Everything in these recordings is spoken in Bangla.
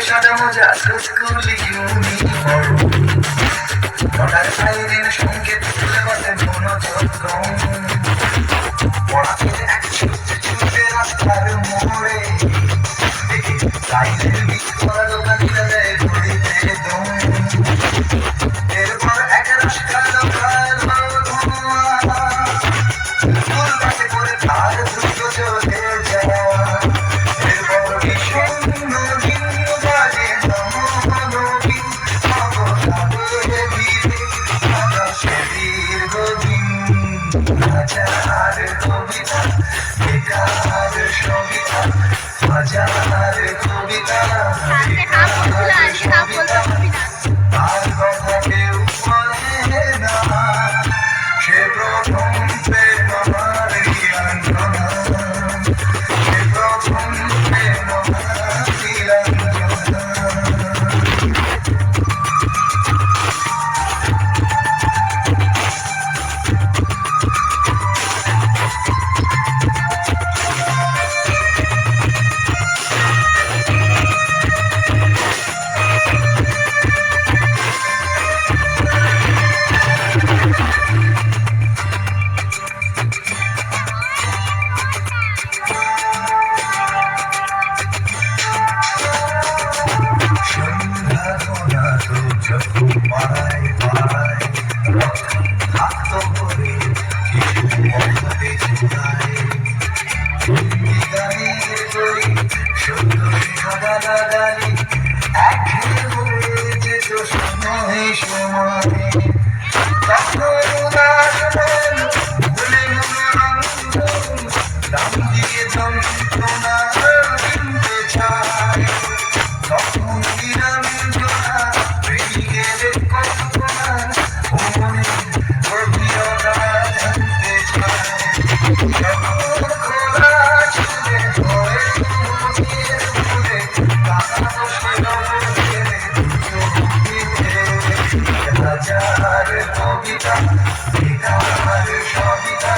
সাদা মোজা স্কুল ইউনিফর্ম হঠাৎ সাইরেন সংকেত তুলে বসে মনোযোগ পড়াতে এক ছুটে রাস্তার মোড়ে দেখে সাইরেন বিক্রি করা দোকানিরা দেয় ঘড়িতে দম এরপর এক রাস্তা দোকান স্কুল বাসে করে তার দ্রুত চলে যাওয়া এরপর ভীষণ হাজার কবিতা বেকার সবিতা হাজার কবিতা বেকার সবিতা তার কথা কেউ বলে না সে প্রথম প্রেম আমার নীলাঞ্জনা সে প্রথম প্রেম আমার নীলাঞ্জনা হাজার কবিতা বেকার সবিতা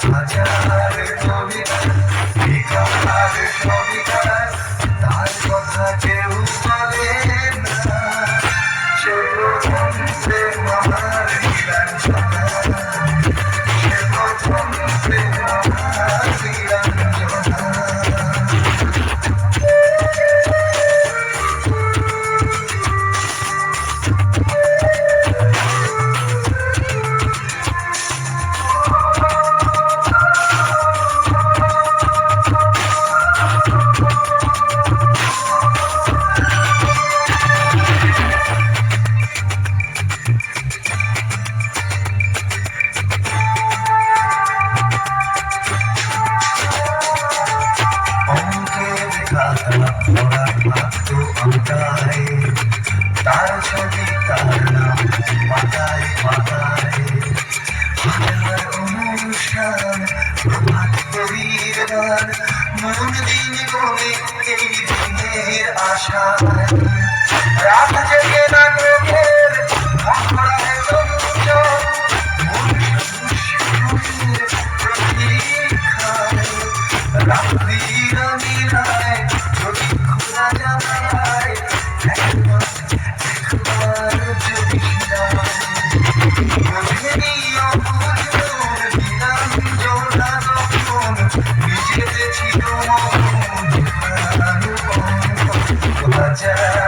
হাজার কবিতা বেকার সবিতা তার কথা কেউ বলে না সে প্রথম প্রেম আমার নীলাঞ্জনা সে প্রথম প্রেম আমার নীলাঞ্জনা তার ছবি তার নাম মাথায় মাথায় অনুষ্ঠান প্রভাত কবির গান মন দিন করে এই দিনের আশা রাত জেগে নাটকের অপরাধ প্রতীক্ষায় রাত্রির মিলায় যদি খোলা যায় একবার যদি নিজেতে ছিল হাজার